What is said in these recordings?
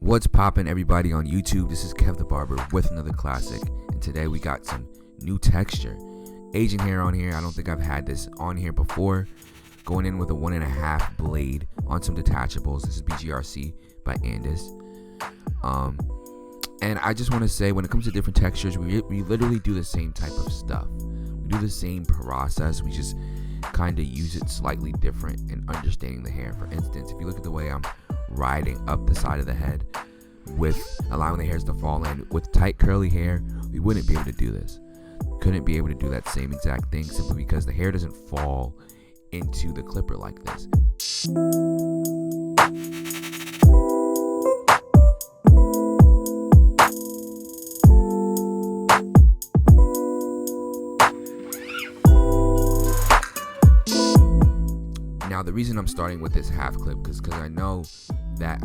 What's poppin', everybody on YouTube? This is Kev the Barber with another classic, and today we got some new texture. Asian hair on here. I don't think I've had this on here before. Going in with a 1.5 blade on some detachables. This is bgrc by Andis. And I just want to say, when it comes to different textures, we literally do the same type of stuff. We do the same process. We just kind of use it slightly different in understanding the hair. For instance, if you look at the way I'm riding up the side of the head with allowing the hairs to fall in, with tight curly hair, we wouldn't be able to do this. Couldn't be able to do that same exact thing, simply because the hair doesn't fall into the clipper like this. Now, the reason I'm starting with this half clip because I know that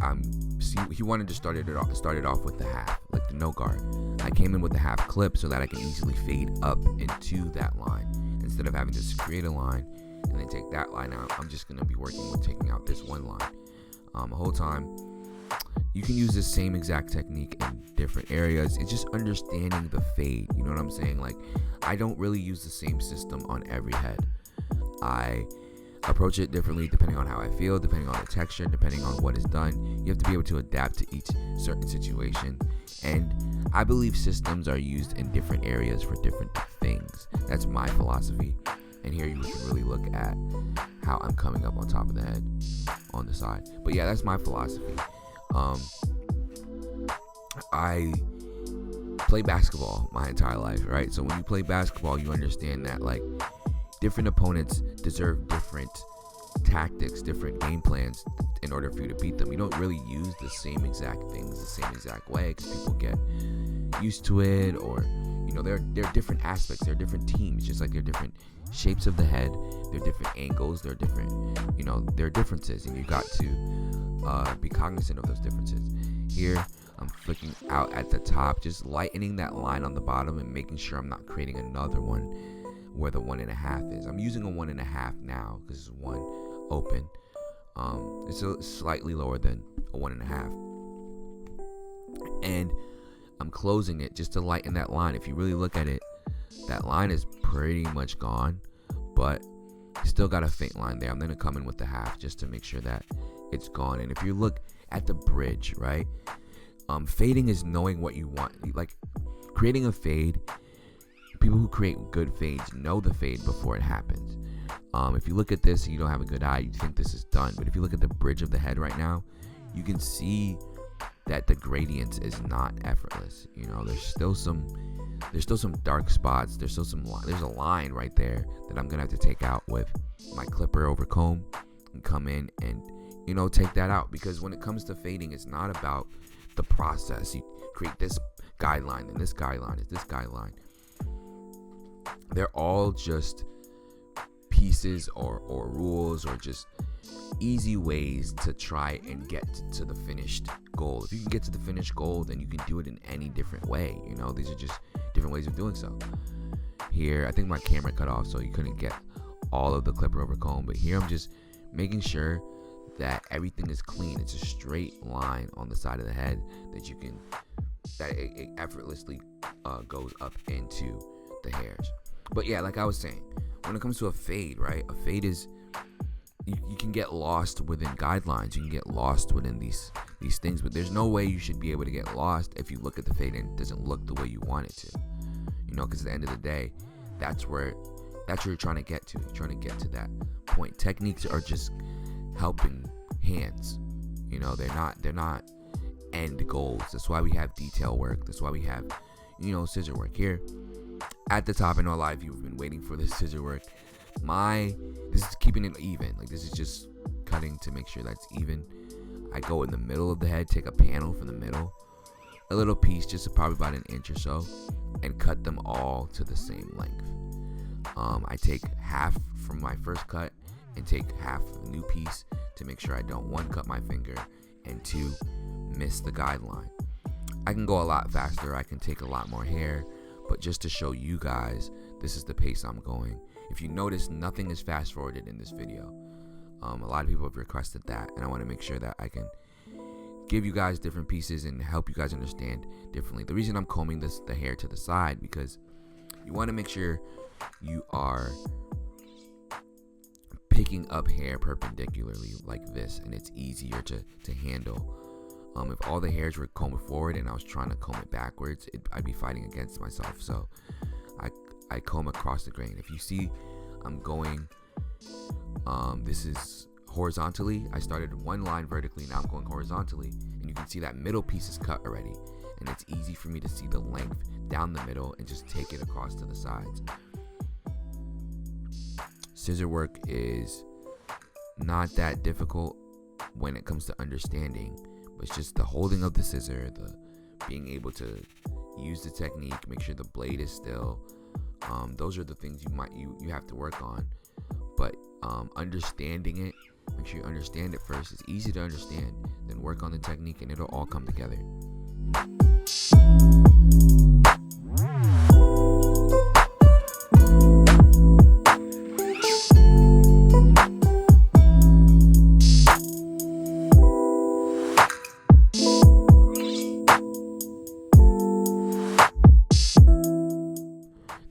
he wanted to start it off with the half, like the no guard. I came in with the half clip so that I can easily fade up into that line instead of having to create a line and then take that line out. I'm just gonna be working with taking out this one line the whole time. You can use this same exact technique in different areas. It's just understanding the fade. You know what I'm saying? Like, I don't really use the same system on every head. I approach it differently depending on how I feel, depending on the texture, depending on what is done. You have to be able to adapt to each certain situation, and I believe systems are used in different areas for different things. That's my philosophy, and here you can really look at how I'm coming up on top of the head on the side. But yeah, that's my philosophy. I play basketball my entire life, right? So when you play basketball, you understand that, like, different opponents deserve different tactics, different game plans in order for you to beat them. You don't really use the same exact things the same exact way because people get used to it, or, you know, there are different aspects, there are different teams, just like there are different shapes of the head, there are different angles, there are different, you know, there are differences, and you got to be cognizant of those differences. Here, I'm flicking out at the top, just lightening that line on the bottom and making sure I'm not creating another one where the 1.5 is. I'm using a 1.5 now because it's one open. It's slightly lower than a 1.5, and I'm closing it just to lighten that line. If you really look at it, that line is pretty much gone, but still got a faint line there. I'm gonna come in with the half just to make sure that it's gone. And if you look at the bridge, right, fading is knowing what you want. Like, creating a fade, people who create good fades know the fade before it happens. If you look at this and you don't have a good eye, you think this is done. But if you look at the bridge of the head right now, you can see that the gradient is not effortless. You know, there's still some dark spots. There's a line right there that I'm gonna have to take out with my clipper over comb and come in and, you know, take that out. Because when it comes to fading, it's not about the process. You create this guideline, and this guideline is this guideline. They're all just pieces or rules, or just easy ways to try and get to the finished goal. If you can get to the finished goal, then you can do it in any different way. You know, these are just different ways of doing so. Here, I think my camera cut off, so you couldn't get all of the clipper over comb. But here, I'm just making sure that everything is clean. It's a straight line on the side of the head that it effortlessly goes up into the hairs. But yeah, like I was saying, when it comes to a fade, right? A fade is, you can get lost within guidelines. You can get lost within these things, but there's no way you should be able to get lost if you look at the fade and it doesn't look the way you want it to. You know, because at the end of the day, that's where you're trying to get to. You're trying to get to that point. Techniques are just helping hands. You know, they're not end goals. That's why we have detail work. That's why we have, you know, scissor work here. At the top, I know a lot of you have been waiting for this scissor work. This is keeping it even. Like, this is just cutting to make sure that's even. I go in the middle of the head, take a panel from the middle, a little piece, just probably about an inch or so, and cut them all to the same length. I take half from my first cut and take half of the new piece to make sure I don't, one, cut my finger, and two, miss the guideline. I can go a lot faster. I can take a lot more hair. But just to show you guys, this is the pace I'm going. If you notice, nothing is fast forwarded in this video. A lot of people have requested that, and I want to make sure that I can give you guys different pieces and help you guys understand differently. The reason I'm combing the hair to the side, because you want to make sure you are picking up hair perpendicularly like this, and it's easier to handle. If all the hairs were combed forward and I was trying to comb it backwards, I'd be fighting against myself. So I comb across the grain. If you see I'm going, this is horizontally. I started one line vertically, now I'm going horizontally, and you can see that middle piece is cut already, and it's easy for me to see the length down the middle and just take it across to the sides. Scissor work is not that difficult when it comes to understanding, but it's just the holding of the scissor, the being able to use the technique, make sure the blade is still. Those are the things you have to work on. But understanding it, make sure you understand it first. It's easy to understand, then work on the technique, and it'll all come together.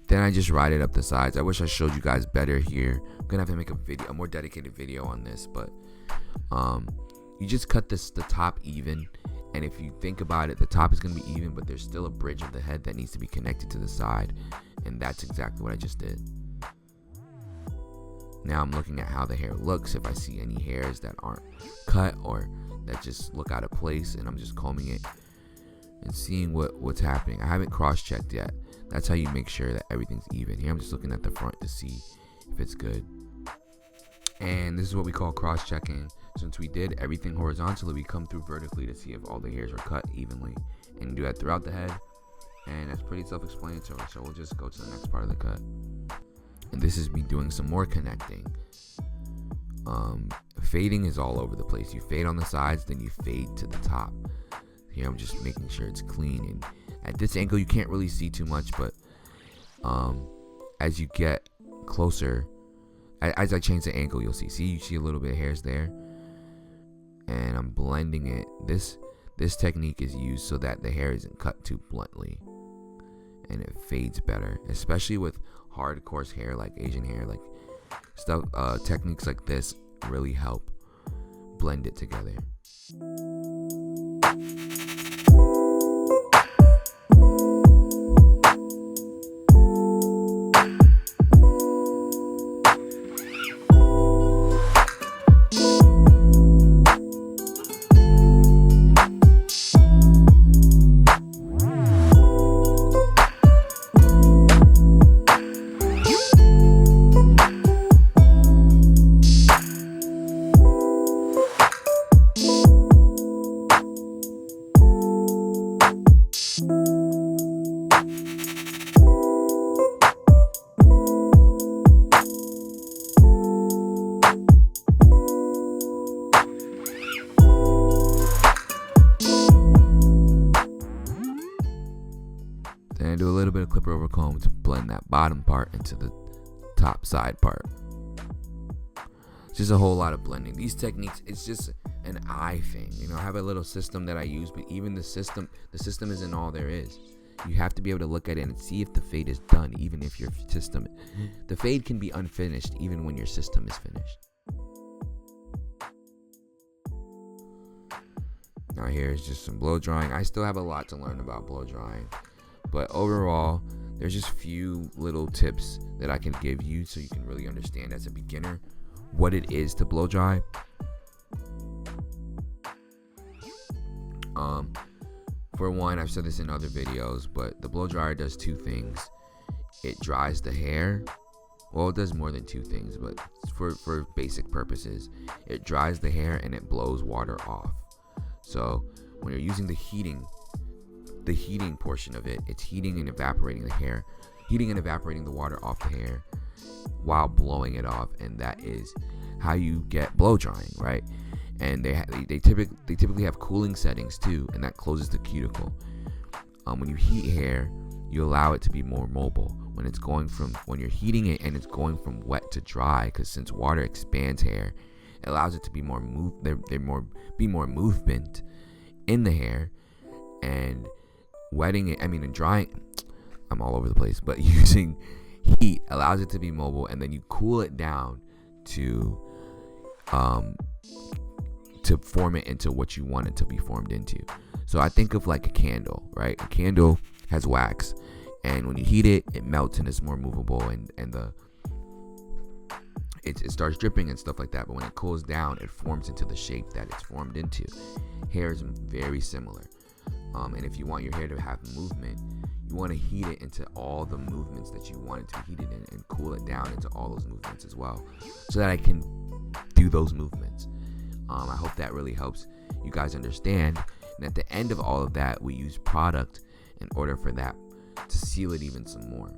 Then I just ride it up the sides. I wish I showed you guys better here. I'm gonna have to make a more dedicated video on this, but you just cut the top even, and if you think about it, the top is gonna be even, but there's still a bridge of the head that needs to be connected to the side, and that's exactly what I just did. Now I'm looking at how the hair looks, if I see any hairs that aren't cut or that just look out of place, and I'm just combing it and seeing what's happening. I haven't cross-checked yet. That's how you make sure that everything's even. Here I'm just looking at the front to see if it's good. And this is what we call cross-checking. Since we did everything horizontally, we come through vertically to see if all the hairs are cut evenly, and do that throughout the head. And that's pretty self-explanatory, so we'll just go to the next part of the cut. And this is me doing some more connecting. Fading is all over the place. You fade on the sides, then you fade to the top. Here I'm just making sure it's clean, and at this angle you can't really see too much, but as you get closer, as I change the angle, you see a little bit of hairs there, and I'm blending it. This technique is used so that the hair isn't cut too bluntly, and it fades better, especially with hard coarse hair like Asian hair, like stuff. Techniques like this really help blend it together. Then I do a little bit of clipper over comb to blend that bottom part into the top side part. It's just a whole lot of blending. These techniques, it's just an eye thing. You know, I have a little system that I use, but even the system isn't all there is. You have to be able to look at it and see if the fade is done, even if your system, the fade can be unfinished even when your system is finished. Now here's just some blow drying. I still have a lot to learn about blow drying, but overall, there's just few little tips that I can give you so you can really understand as a beginner what it is to blow dry. For one, I've said this in other videos, but the blow dryer does two things. It dries the hair. Well, it does more than two things, but for basic purposes, it dries the hair and it blows water off. So when you're using the heating portion of it, it's heating and evaporating the hair, heating and evaporating the water off the hair while blowing it off, and that is how you get blow drying, right? And they typically have cooling settings too, and that closes the cuticle. When you heat hair, you allow it to be more mobile. When you're heating it and it's going from wet to dry, because since water expands hair, it allows it to be more movement, in the hair, and wetting it, and drying, I'm all over the place, but using heat allows it to be mobile, and then you cool it down to form it into what you want it to be formed into. So I think of like a candle, right? A candle has wax, and when you heat it, it melts and it's more movable, and it starts dripping and stuff like that. But when it cools down, it forms into the shape that it's formed into. Hair is very similar, and if you want your hair to have movement, you want to heat it into all the movements that you want it to be heated in, and cool it down into all those movements as well, so that I can do those movements. I hope that really helps you guys understand. And at the end of all of that, we use product in order for that to seal it even some more.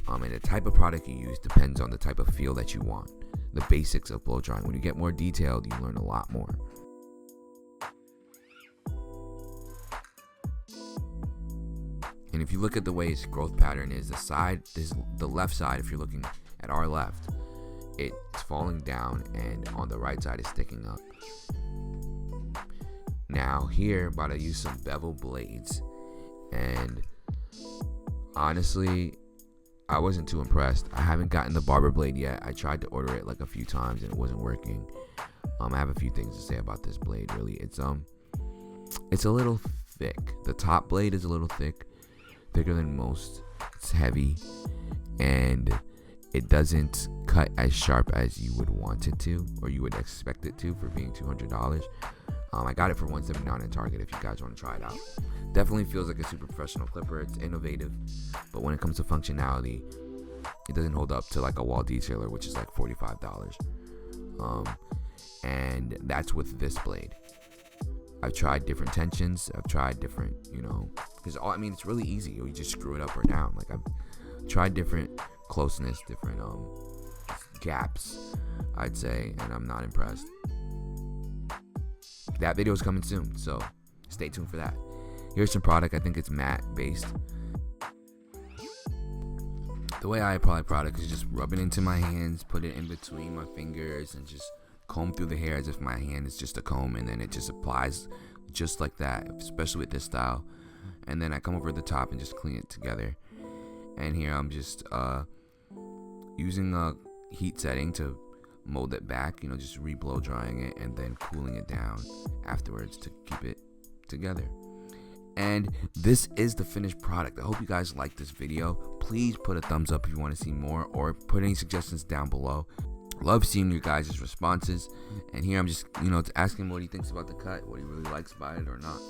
And the type of product you use depends on the type of feel that you want. The basics of blow drying. When you get more detailed, you learn a lot more. And if you look at the way its growth pattern is, the left side, if you're looking at our left, it's falling down, and on the right side is sticking up. Now here, I'm about to use some bevel blades, and honestly, I wasn't too impressed. I haven't gotten the Barber blade yet. I tried to order it like a few times and it wasn't working. I have a few things to say about this blade. Really, it's a little thick. The top blade is a little thicker than most. It's heavy, and it doesn't cut as sharp as you would want it to, or you would expect it to, for being $200. I got it for $179 at Target if you guys want to try it out. Definitely feels like a super professional clipper. It's innovative, but when it comes to functionality, it doesn't hold up to like a wahl detailer, which is like $45. And that's with this blade. I've tried different tensions. I've tried different, because it's really easy. You just screw it up or down. Like, I've tried different closeness, different gaps, I'd say, and I'm not impressed. That video is coming soon, so stay tuned for that. Here's some product. I think it's matte based. The way I apply product is just rub it into my hands, put it in between my fingers, and just comb through the hair as if my hand is just a comb, and then it just applies just like that, especially with this style. And then I come over the top and just clean it together. And here I'm just using a heat setting to mold it back, just re-blow drying it and then cooling it down afterwards to keep it together. And this is the finished product. I hope you guys like this video. Please put a thumbs up if you want to see more, or put any suggestions down below. Love seeing your guys' responses. And here I'm just, asking what he thinks about the cut, what he really likes about it or not.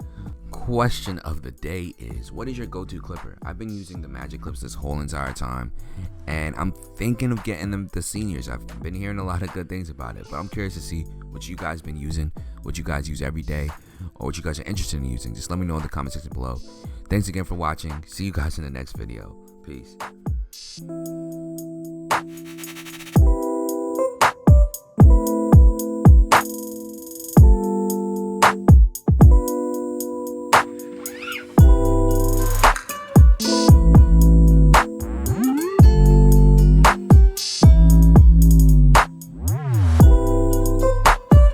Question of the day is, what is your go-to clipper? I've been using the Magic Clips this whole entire time, and I'm thinking of getting them the seniors. I've been hearing a lot of good things about it, but I'm curious to see what you guys been using, what you guys use every day, or what you guys are interested in using. Just let me know in the comment section below. Thanks again for watching. See you guys in the next video. Peace.